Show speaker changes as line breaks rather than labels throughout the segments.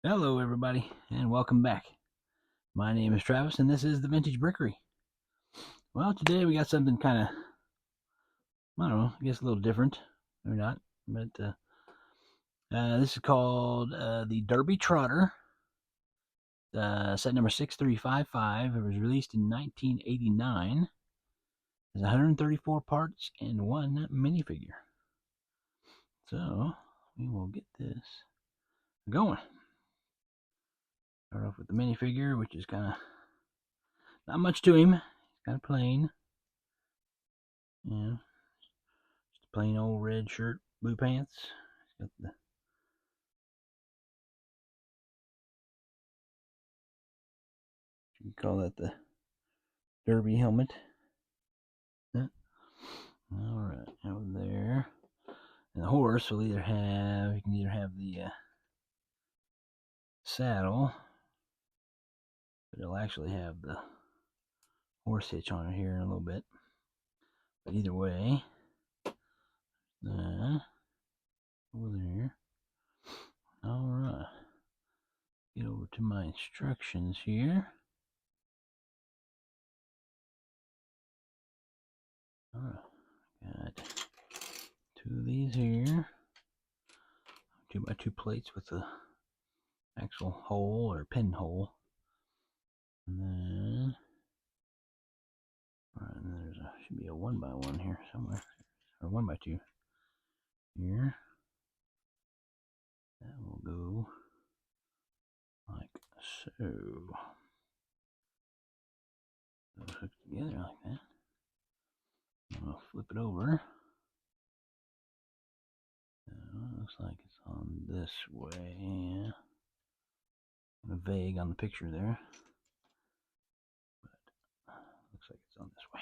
Hello, everybody, and welcome back. My name is Travis, and this is the Vintage Brickery. Well, today we got something kind of, I don't know, I guess a little different, or not, but this is called the Derby Trotter, set number 6355. It was released in 1989. There's 134 parts and one minifigure. So, we will get this going. Start off with the minifigure, which is kind of not much to him. He's kind of plain. Yeah, just a plain old red shirt, blue pants. He's got the you can call that the Derby helmet. Yeah. All right, over there. And the horse will either have you can either have the saddle, but it'll actually have the horse hitch on it here in a little bit. But either way, over there. All right, get over to my instructions here. All right, got two of these here, 2x2 plates with the actual hole or pinhole, and then all right, and there's should be a 1x1 here somewhere, or 1x2 here. That will go like so. Those hook together like that. I'm gonna flip it over. Looks like it's on this way. Yeah. Kind of vague on the picture there, but looks like it's on this way.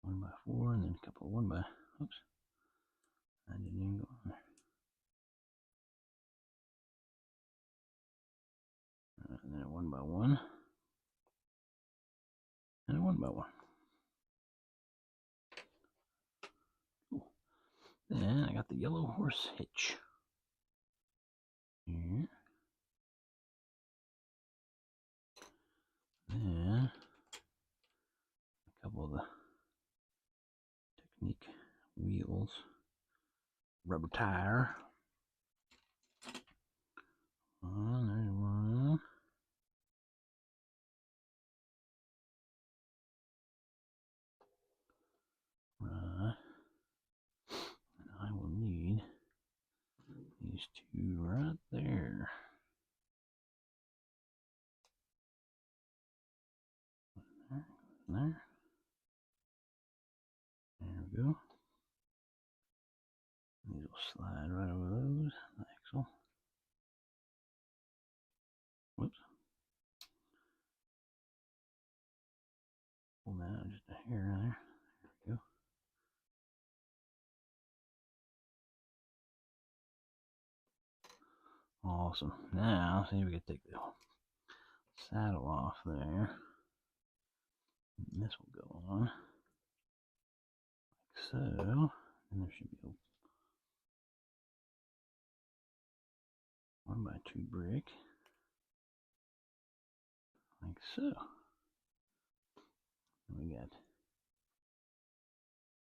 One by four, and then a couple of one by. Oops, I didn't even go on there. And then a 1x1, and a 1x1. Cool. Then I got the yellow horse hitch here. Then a couple of the Technique wheels, rubber tire. There's one. Right. And I will need these two right there. There. There we go. These will slide right over those. The axle. Whoops. Pull that out just a hair there. There we go. Awesome. Now, see, we can take the saddle off there. And this will go on like so. And there should be a 1x2 brick, like so. We got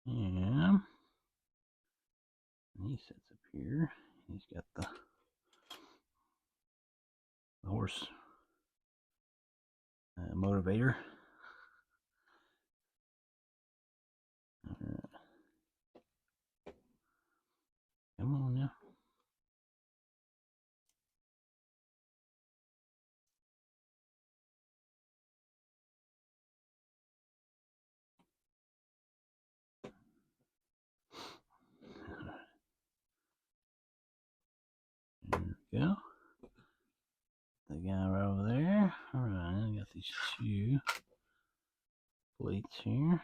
him. And he sits up here. He's got the horse motivator. Come on now. There we go. The guy right over there. Alright, I got these two plates here.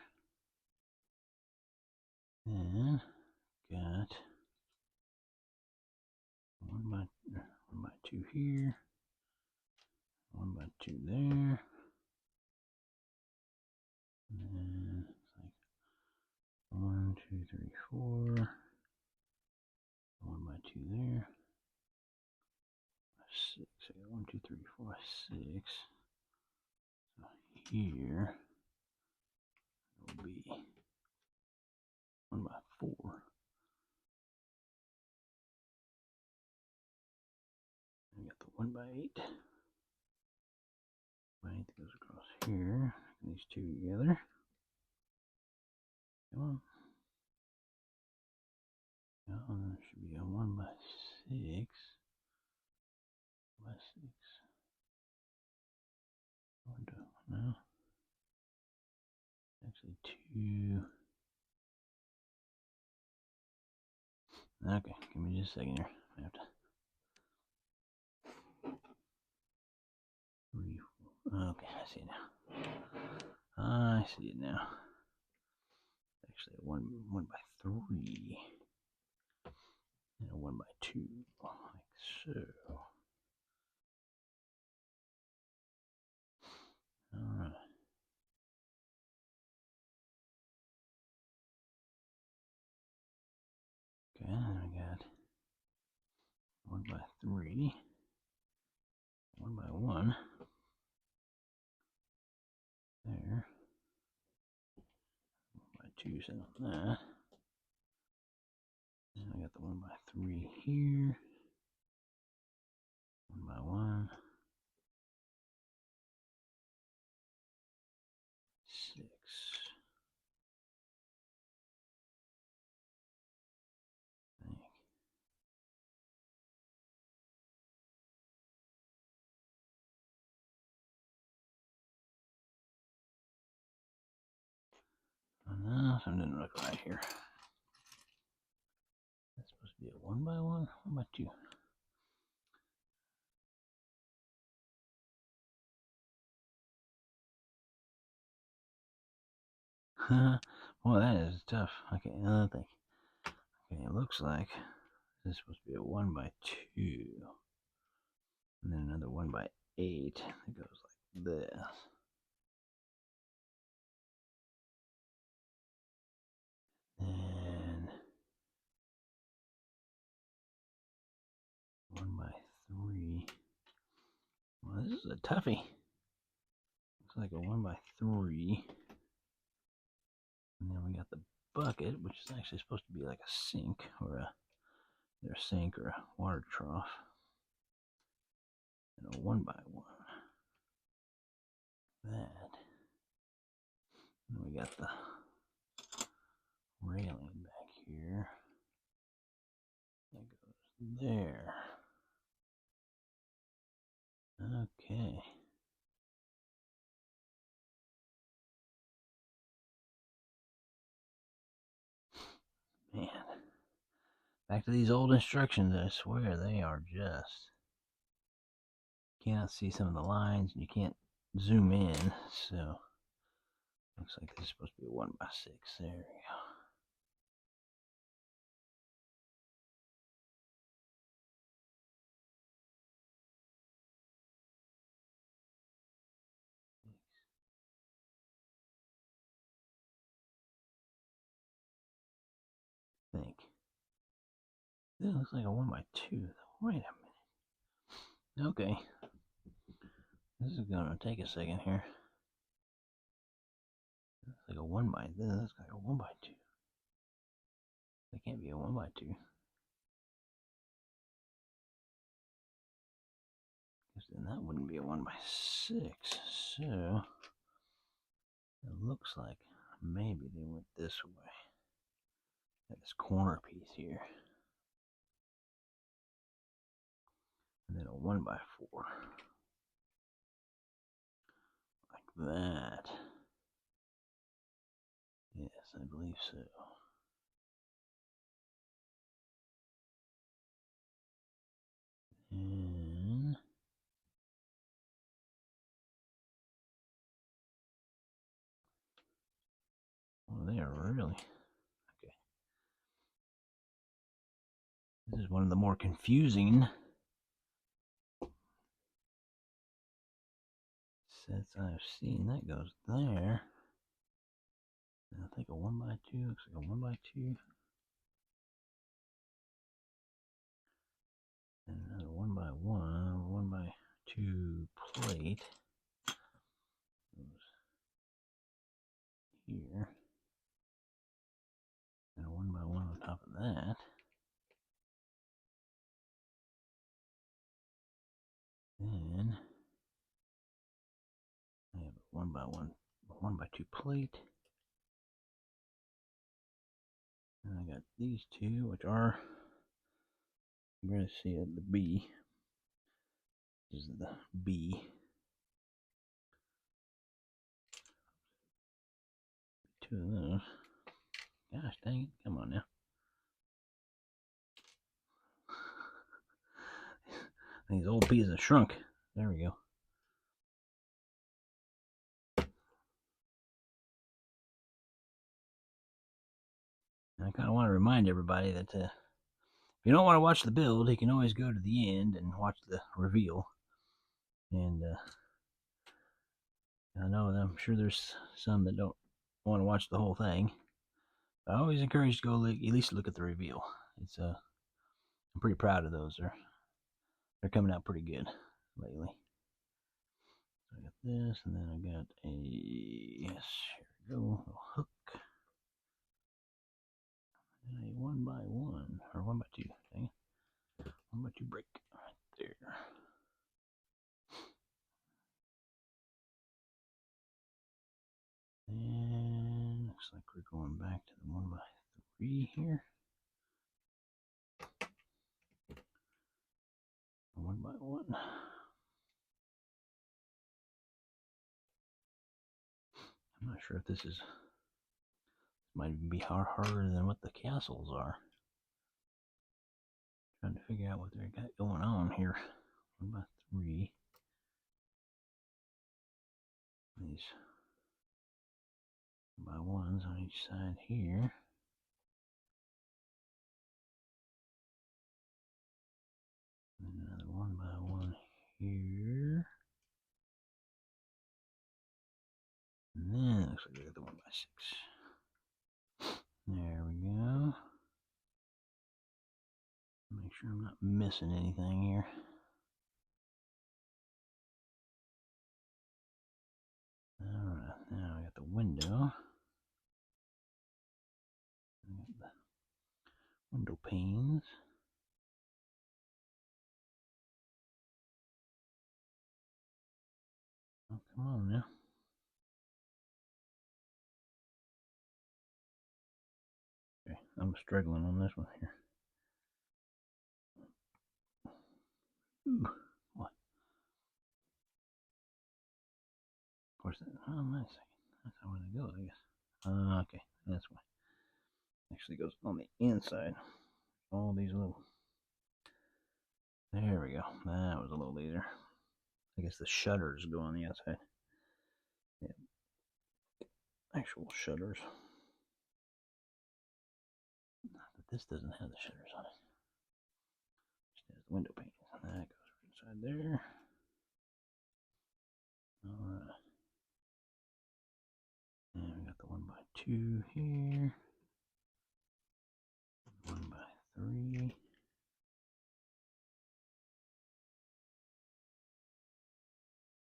And got one by two here. 1x2 there. And it's like 1, 2, 3, 4. 1 by 2 there. 6. I got 1, 2, 3, 4, 6. So here will be 1 by 4. We got the 1 by 8. 1 by 8 that goes across here. These two together. Come on. Oh, there should be a 1 by 6. By 6. No. Actually, 2. Okay, give me just a second here. I have to. 3, 4. Okay, I see it now. I see it now. Actually, a 1 by 3. And a 1 by 2. Like so. Alright. Okay, then I got 1 by 3. 1 by 1. There. 1 by 2 set on that. And I got the 1 by 3 here. 1 by 1. 6. I think. Oh no, something didn't look right here. That's supposed to be a 1 by 1? 1 by 2. Well, that is tough. Okay, another thing. Okay, it looks like this is supposed to be a 1 by 2. And then another 1 by 8 that goes like this. And 1 by 3. Well, this is a toughie. Looks like a 1 by 3. And then we got the bucket, which is actually supposed to be like a sink or either a sink or a water trough. And a 1 by 1. That. And we got the railing back here. That goes there. Okay. Man. Back to these old instructions, I swear they are just. You cannot see some of the lines and you can't zoom in, so looks like this is supposed to be a 1 by 6. There we go. I think. This looks like a 1 by 2. Wait a minute. Okay. This is gonna take a second here. Looks like a 1 by this. Looks like a 1 by 2. That can't be a 1 by 2. Because then that wouldn't be a 1 by 6. So it looks like maybe they went this way. At this corner piece here. And then a 1 by 4. Like that. Yes, I believe so. And well, they are really okay. This is one of the more confusing sets I've seen. That goes there. I think a 1x2, looks like a 1x2. And another 1x1, 1x2 plate. Here. And a 1x1 on top of that. Then I have a 1x1, 1x2 plate. And I got these two, which are, you're going to see it, the B. This is the B. Two of those. Gosh dang it, come on now. These old peas have shrunk. There we go. And I kind of want to remind everybody that if you don't want to watch the build, you can always go to the end and watch the reveal. And I know that I'm sure there's some that don't want to watch the whole thing. But I always encourage you to go at least look at the reveal. It's I'm pretty proud of those. They're coming out pretty good lately. So I got this, and then I got a, yes, here we go, a hook. And a 1x1, or 1x2, dang it. 1x2 break right there. And looks like we're going back to the 1x3 here. 1x1. I'm not sure if this is, might even be harder than what the castles are. Trying to figure out what they got going on here. 1x3. These 1x1s on each side here. And another 1x1 here. And then it looks like I got the 1x6. There we go. Make sure I'm not missing anything here. Alright, now I got the window. I got the window panes. Oh, come on now. Okay, I'm struggling on this one here. Ooh, what? Of course, oh, nice. That's how it goes, I guess. Okay, that's why. Actually goes on the inside. All these little. There we go. That was a little easier. I guess the shutters go on the outside. Yeah. Actual shutters. But this doesn't have the shutters on it. Just has the window pane. That goes inside there. Alright. And we got the 1x2 here. 1x3.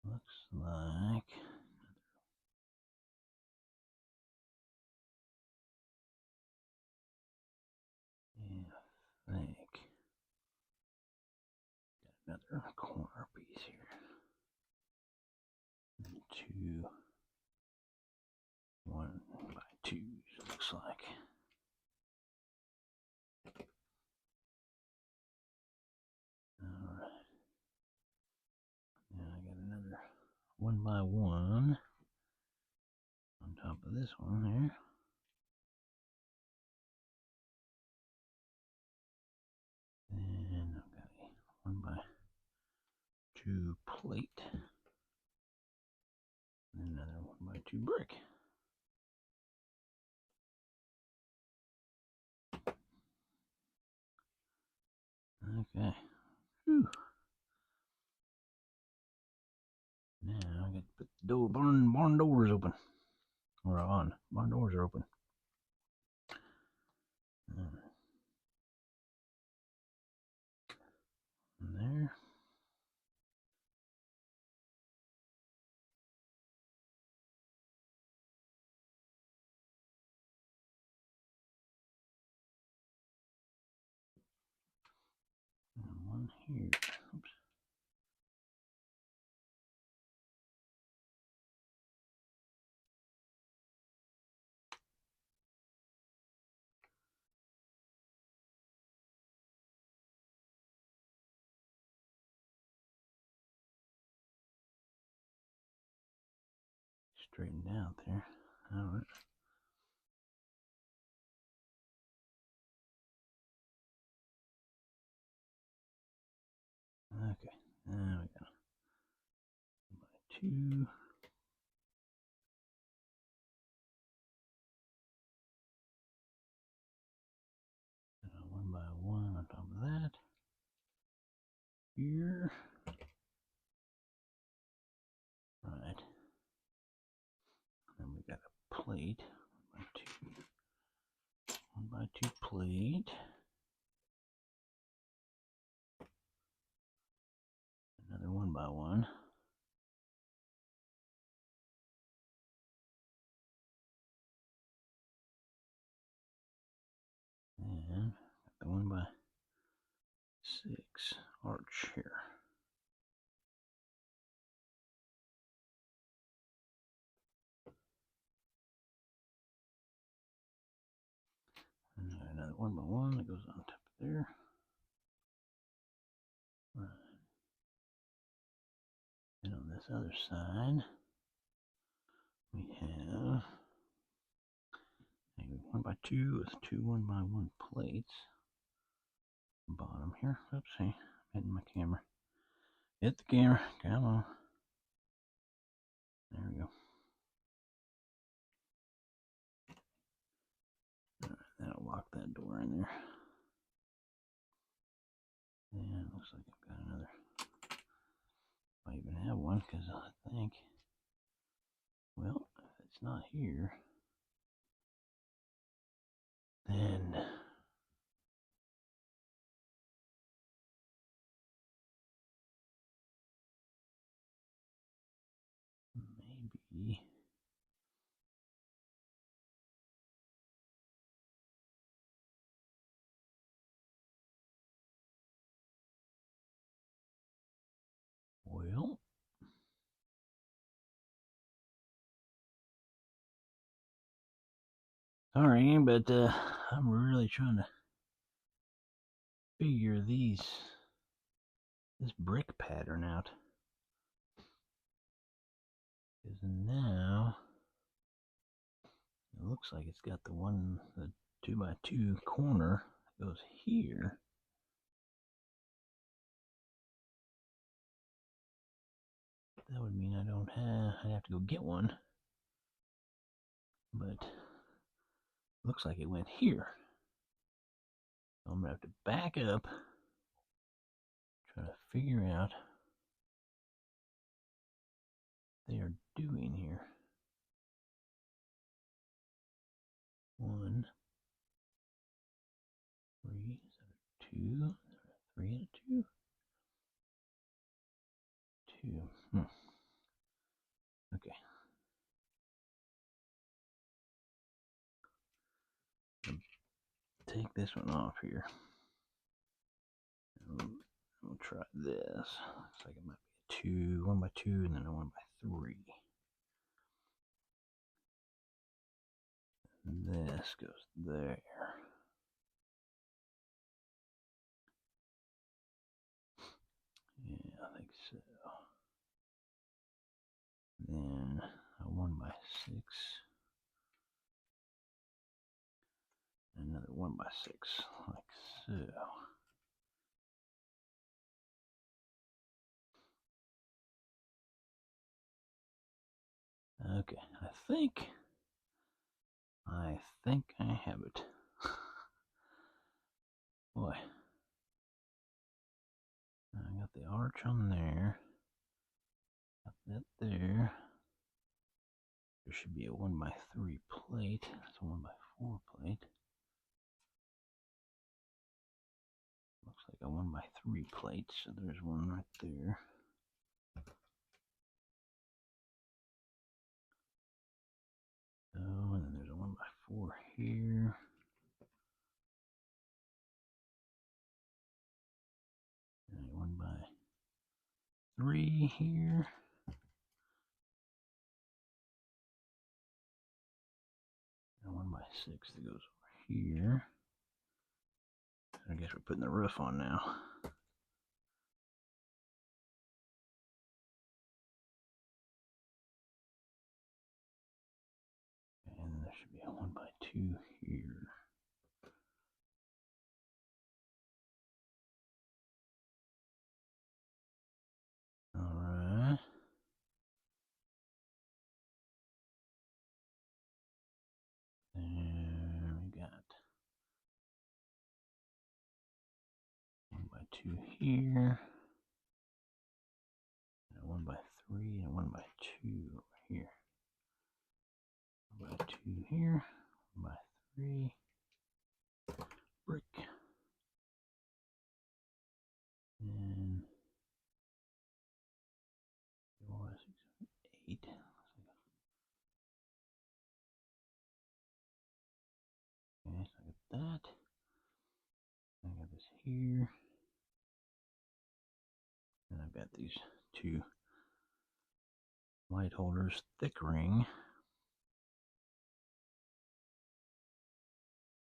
Looks like I think got another corner piece here. And two 1x2s looks like. Alright. Now I got another 1x1 on top of this one here. And I've got a 1x2 plate. And another 1x2 brick. Okay. Whew. Now I got to put the barn doors open. We're on. My doors are open. And there. And one here. Oops. Straightened out there. All right. Okay. Now we got 2 by 2. And 1 by 1 on top of that. Here. Right. Then we got a plate. 1 by 2. 1 by 2 plate. Another 1 by 1. And the 1 by 6 arch here. And another 1 by 1 that goes on top of there. Right. And on this other side, we have a 1 by 2 with 2 1 by 1 plates. Bottom here. Oopsie, I'm hitting my camera. Hit the camera. Come on. There we go. Alright, that'll lock that door in there. And it looks like I've got another. I even have one because I think, well, if it's not here, then maybe well, sorry, but I'm really trying to figure this brick pattern out. Because now it looks like it's got the 2 by 2 corner that goes here. That would mean I'd have to go get one. But looks like it went here. So I'm gonna have to back up, try to figure out what they are doing here. 1, 3, 2, 3 and a 2. 2. Okay. Take this one off here. We'll try this. Looks like it might be a 2, 1 by 2, and then a 1 by 3. And this goes there. Yeah, I think so. Then a 1 by 6. Another 1 by 6, like so. Okay, I think I have it. Boy, I got the arch on there. Got that there. There should be a 1x3 plate. That's a 1x4 plate. Looks like a 1x3 plate, so there's one right there. So, and then there's a 1x4 here. And a 1x3 here. And a 1x6 that goes over here. I guess we're putting the roof on now. And there should be a 1x2 here. Alright. There we got 1x2 here. And a 1x3 and a 1x2 over here. 1x2 here. 1x3. Brick. And 4, 6, 7, 8. Okay, so I got that. I got this here. And I've got these two light holders, thick ring.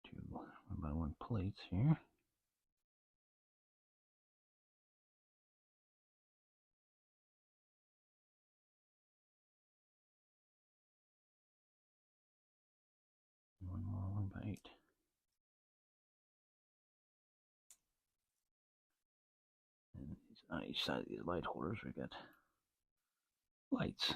Two 1x1 plates here. One more 1x8. And on each side of these light holders, we got lights.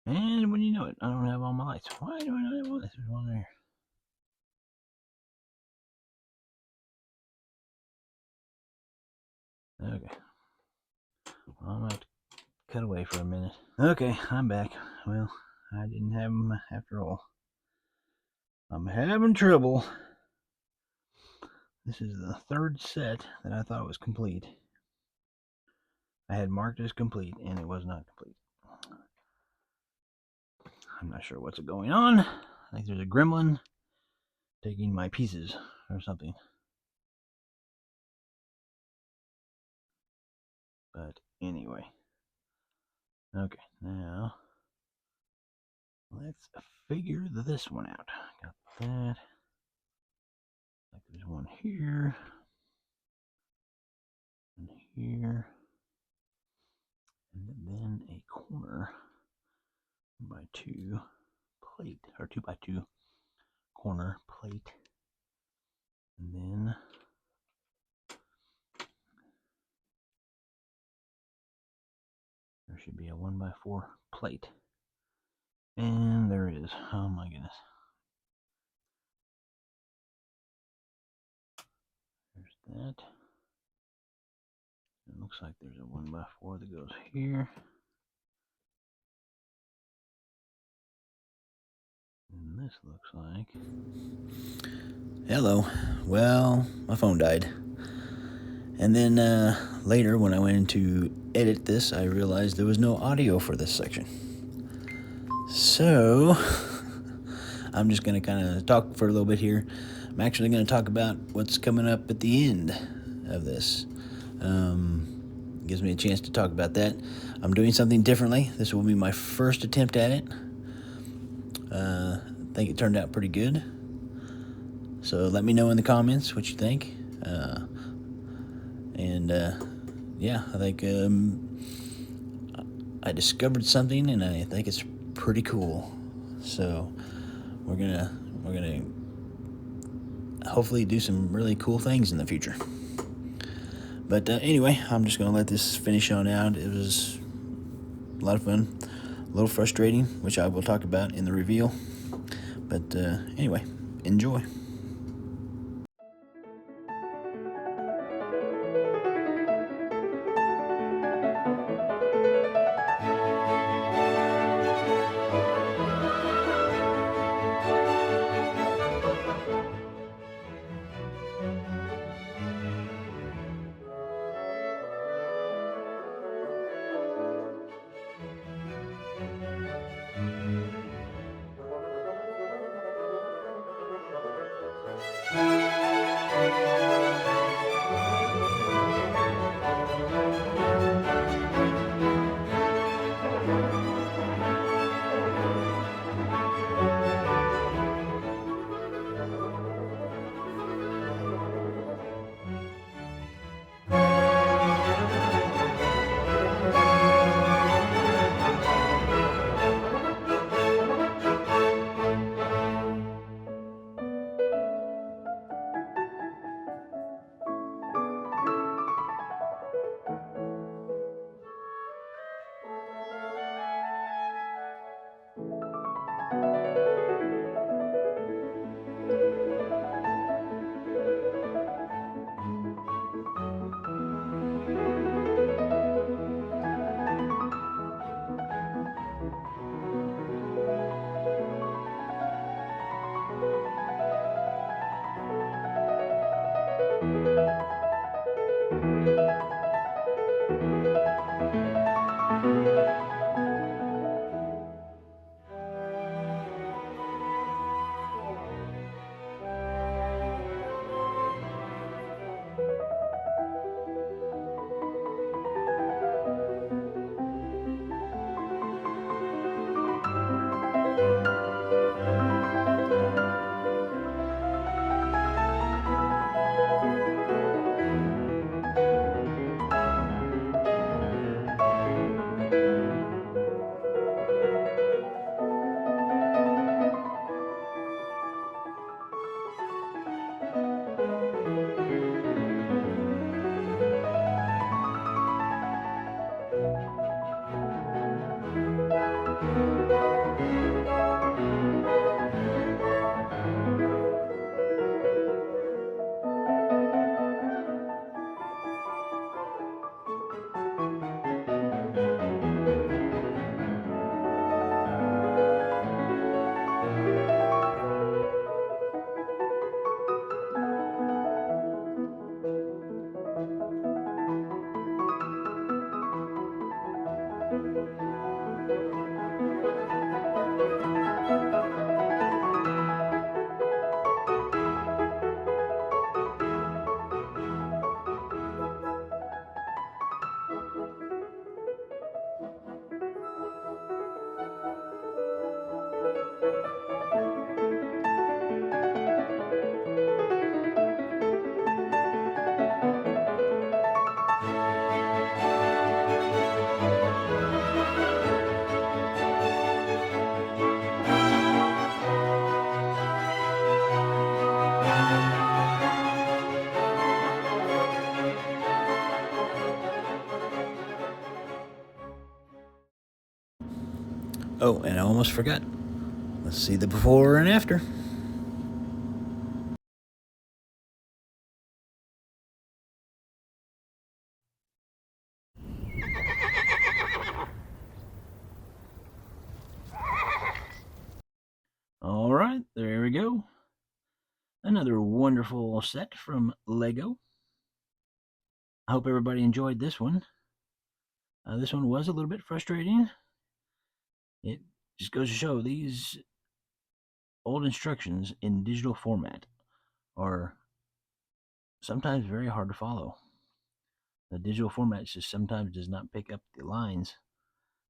And when you know it, I don't have all my lights. Why do I not have all this? There's one there. Okay. Well, I might cut away for a minute. Okay, I'm back. Well, I didn't have them after all. I'm having trouble. This is the third set that I thought was complete. I had marked as complete, and it was not complete. I'm not sure what's going on. I think there's a gremlin taking my pieces or something. But anyway. Okay, now let's figure this one out. Got that. Like there's one here. And here. And then a corner 1x2 plate, or 2x2 corner plate. And then there should be a 1x4 plate. And there is. Oh my goodness. There's that. It looks like there's a 1x4 that goes here. And this looks like... Hello. Well, my phone died. And then later when I went to edit this, I realized there was no audio for this section. So, I'm just going to kind of talk for a little bit here. I'm actually going to talk about what's coming up at the end of this. Gives me a chance to talk about that. I'm doing something differently. This will be my first attempt at it. I think it turned out pretty good. So let me know in the comments what you think. Yeah, I think I discovered something, and I think it's pretty cool. So we're gonna hopefully do some really cool things in the future. But anyway, I'm just gonna let this finish on out. It was a lot of fun, a little frustrating, which I will talk about in the reveal. But anyway, enjoy. Oh, and I almost forgot. Let's see the before and after. All right, there we go. Another wonderful set from Lego. I hope everybody enjoyed this one. This one was a little bit frustrating. It just goes to show these old instructions in digital format are sometimes very hard to follow. The digital format just sometimes does not pick up the lines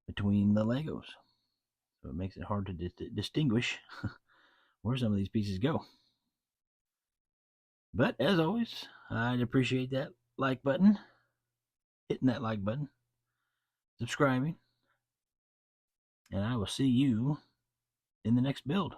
between the Legos. So it makes it hard to distinguish where some of these pieces go. But as always, I'd appreciate that like button, hitting that like button, subscribing, and I will see you in the next build.